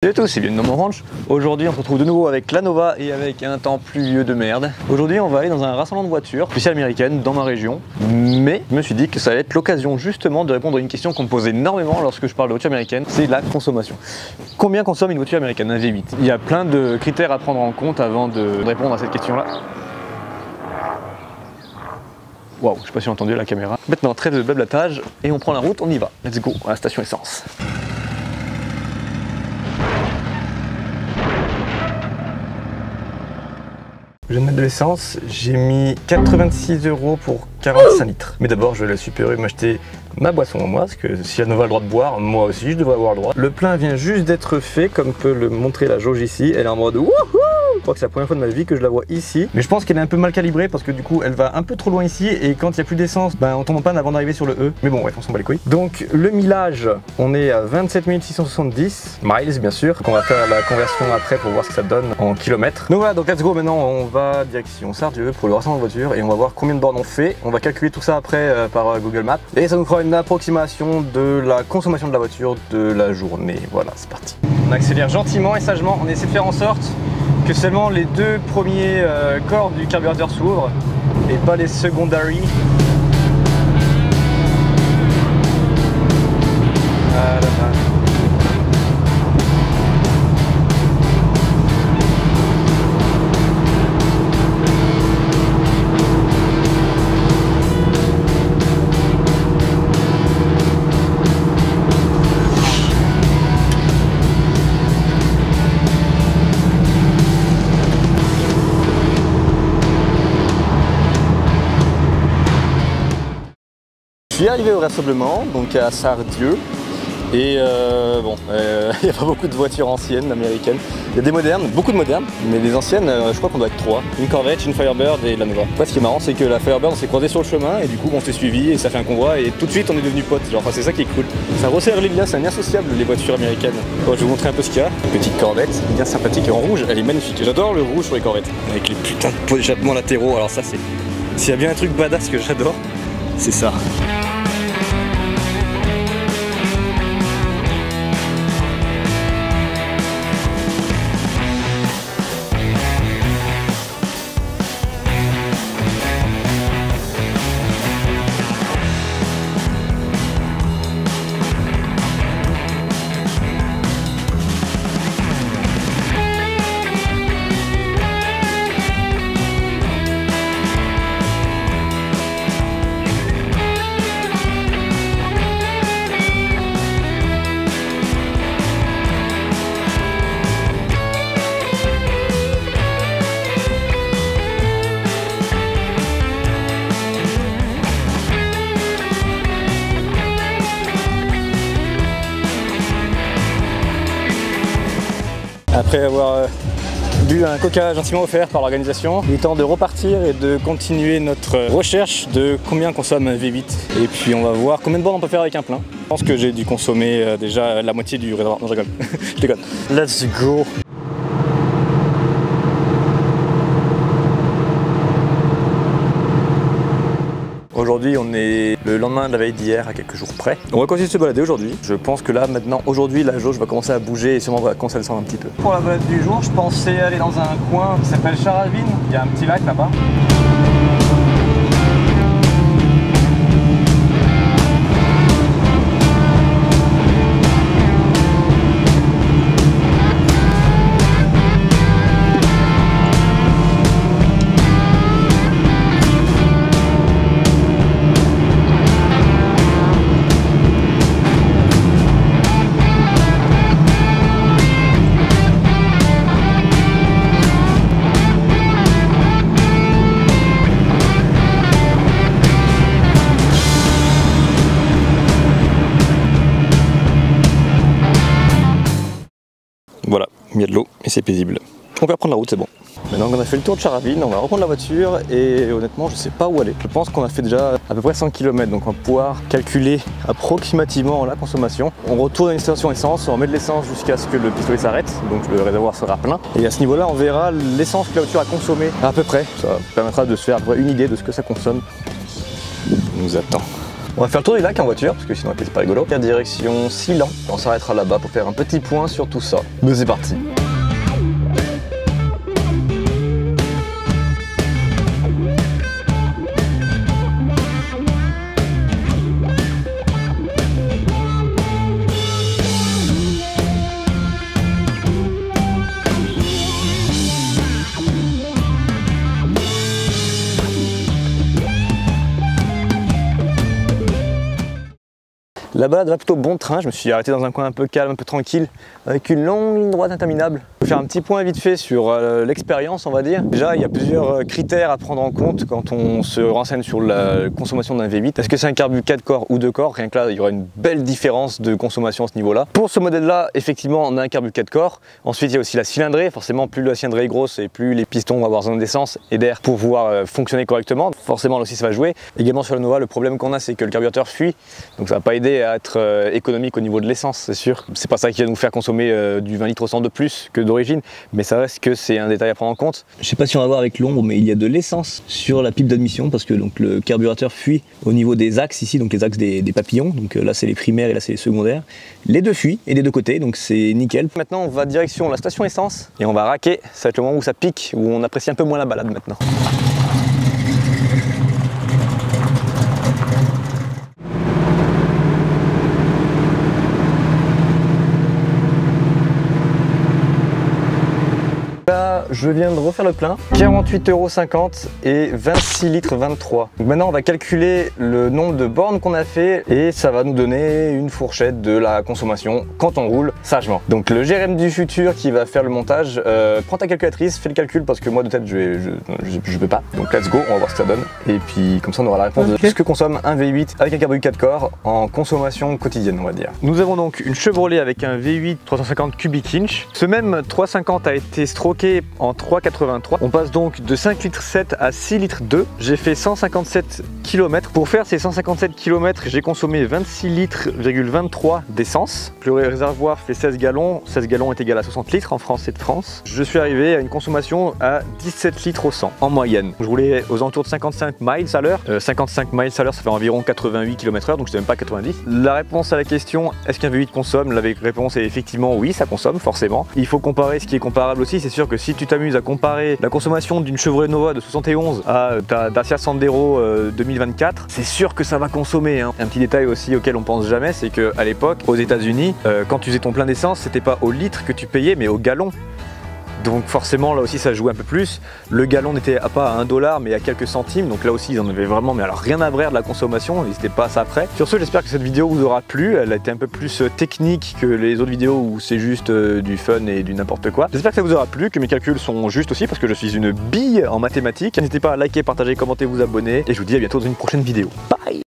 Salut à tous, c'est bienvenue dans mon ranch. Aujourd'hui on se retrouve de nouveau avec la Nova et avec un temps pluvieux de merde. Aujourd'hui on va aller dans un rassemblement de voitures spéciale américaine dans ma région. Mais je me suis dit que ça allait être l'occasion justement de répondre à une question qu'on me pose énormément lorsque je parle de voiture américaine, c'est la consommation. Combien consomme une voiture américaine, un V8? Il y a plein de critères à prendre en compte avant de répondre à cette question-là. Waouh, je sais pas si j'ai entendu la caméra. Maintenant, trêve de blablatage et on prend la route, on y va. Let's go à la station essence. Je viens de mettre de l'essence, j'ai mis 86 € pour 45 litres. Mais d'abord, je vais à la Super U m'acheter ma boisson à moi, parce que si la Nova a le droit de boire, moi aussi je devrais avoir le droit. Le plein vient juste d'être fait, comme peut le montrer la jauge ici. Elle est en mode wouhou! Je crois que c'est la première fois de ma vie que je la vois ici. Mais je pense qu'elle est un peu mal calibrée parce que du coup elle va un peu trop loin ici et quand il n'y a plus d'essence, on tombe en panne avant d'arriver sur le E. Mais bon, bref, on s'en bat les couilles. Donc le millage, on est à 27 670 miles bien sûr. Donc on va faire la conversion après pour voir ce que ça donne en kilomètres. Donc voilà, donc let's go, maintenant on va direction Sardieu pour le rassemblement de voitures et on va voir combien de bornes on fait. On va calculer tout ça après par Google Maps et ça nous fera une approximation de la consommation de la voiture de la journée. Voilà, c'est parti. On accélère gentiment et sagement, on essaie de faire en sorte que seulement les deux premiers corps du carburateur s'ouvrent et pas les secondary. Ah là là. Je suis arrivé au rassemblement, donc à Sardieu, et il n'y a pas beaucoup de voitures anciennes américaines. Il y a des modernes, beaucoup de modernes, mais les anciennes, je crois qu'on doit être 3. Une Corvette, une Firebird et la Nova. Après, ce qui est marrant, c'est que la Firebird, on s'est croisés sur le chemin, et du coup, on s'est suivi, et ça fait un convoi, et tout de suite, on est devenus potes. Genre, c'est ça qui est cool. Ça resserre les liens, c'est indissociable, les voitures américaines. Bon, je vais vous montrer un peu ce qu'il y a. Une petite Corvette, bien sympathique, et en rouge, elle est magnifique. J'adore le rouge sur les Corvettes, avec les putains de pots d'échappement latéraux. Alors ça, c'est... S'il y a bien un truc badass que j'adore, c'est ça. Après avoir bu un coca gentiment offert par l'organisation, il est temps de repartir et de continuer notre recherche de combien consomme un V8. Et puis on va voir combien de bornes on peut faire avec un plein. Je pense que j'ai dû consommer déjà la moitié du réservoir. Non, je rigole. Je déconne. Let's go! Aujourd'hui, on est le lendemain de la veille d'hier, à quelques jours près. On va continuer de se balader aujourd'hui. Je pense que là, maintenant, aujourd'hui, la jauge va commencer à bouger et sûrement va commencer à descendre un petit peu. Pour la balade du jour, je pensais aller dans un coin qui s'appelle Charavin. Il y a un petit lac là-bas. Voilà, il y a de l'eau et c'est paisible. On peut reprendre la route, c'est bon. Maintenant qu'on a fait le tour de Charavin, on va reprendre la voiture et honnêtement je sais pas où aller. Je pense qu'on a fait déjà à peu près 100 km, donc on va pouvoir calculer approximativement la consommation. On retourne à une station essence, on met de l'essence jusqu'à ce que le pistolet s'arrête, donc le réservoir sera plein. Et à ce niveau-là, on verra l'essence que la voiture a consommée à peu près. Ça permettra de se faire une idée de ce que ça consomme. On nous attend. On va faire le tour du lac en voiture, parce que sinon c'est pas rigolo. La direction Silan. On s'arrêtera là-bas pour faire un petit point sur tout ça. Mais c'est parti. La balade va plutôt bon train, je me suis arrêté dans un coin un peu calme, un peu tranquille, avec une longue ligne droite interminable. Je vais faire un petit point vite fait sur l'expérience, on va dire. Déjà, il y a plusieurs critères à prendre en compte quand on se renseigne sur la consommation d'un V8. Est-ce que c'est un carbu 4 corps ou 2 corps? Rien que là, il y aura une belle différence de consommation à ce niveau-là. Pour ce modèle-là, effectivement, on a un carbu 4 corps. Ensuite, il y a aussi la cylindrée. Forcément, plus la cylindrée est grosse et plus les pistons vont avoir besoin d'essence et d'air pour pouvoir fonctionner correctement. Forcément, là aussi, ça va jouer. Également sur la Nova, le problème qu'on a, c'est que le carburateur fuit. Donc ça va pas aider à être économique au niveau de l'essence, c'est sûr. C'est pas ça qui va nous faire consommer du 20 litres au 100 de plus que d'origine, mais ça reste que c'est un détail à prendre en compte. Je sais pas si on va voir avec l'ombre, mais il y a de l'essence sur la pipe d'admission parce que donc, le carburateur fuit au niveau des axes ici, donc les axes des papillons. Donc là c'est les primaires et là c'est les secondaires. Les deux fuient et des deux côtés, donc c'est nickel. Maintenant on va direction la station essence et on va raquer. Ça va être le moment où ça pique, où on apprécie un peu moins la balade maintenant. Là, je viens de refaire le plein, 48,50 € et 26 litres 23. Donc maintenant on va calculer le nombre de bornes qu'on a fait et ça va nous donner une fourchette de la consommation quand on roule sagement. Donc le GRM du futur qui va faire le montage, prends ta calculatrice, fais le calcul parce que moi de tête je peux pas. Donc let's go, on va voir ce que ça donne. Et puis comme ça on aura la réponse de ce que consomme un V8 avec un carbu 4 corps en consommation quotidienne on va dire. Nous avons donc une Chevrolet avec un V8 350 cubic inch. Ce même 350 a été stroké en 3,83. On passe donc de 5,7 litres à 6,2 litres. J'ai fait 157 km. Pour faire ces 157 km, j'ai consommé 26,23 litres d'essence. Le réservoir fait 16 gallons. 16 gallons est égal à 60 litres en France et de France. Je suis arrivé à une consommation à 17 litres au 100 en moyenne. Je roulais aux alentours de 55 miles à l'heure. 55 miles à l'heure, ça fait environ 88 km/h, donc c'est même pas 90. La réponse à la question, est-ce qu'un V8 consomme? La réponse est effectivement oui, ça consomme forcément. Il faut comparer ce qui est comparable aussi. C'est sûr que si tu t'amuses à comparer la consommation d'une Chevrolet Nova de 71 à ta Dacia Sandero 2024, c'est sûr que ça va consommer. Un petit détail aussi auquel on pense jamais, c'est qu'à l'époque, aux États-Unis, quand tu faisais ton plein d'essence, c'était pas au litre que tu payais, mais au gallon. Donc forcément là aussi ça joue un peu plus. Le gallon n'était pas à 1 $, mais à quelques centimes. Donc là aussi ils en avaient vraiment mais alors rien à voir de la consommation. N'hésitez pas à ça après. Sur ce, j'espère que cette vidéo vous aura plu. Elle a été un peu plus technique que les autres vidéos où c'est juste du fun et du n'importe quoi. J'espère que ça vous aura plu, que mes calculs sont justes aussi parce que je suis une bille en mathématiques. N'hésitez pas à liker, partager, commenter, vous abonner. Et je vous dis à bientôt dans une prochaine vidéo. Bye.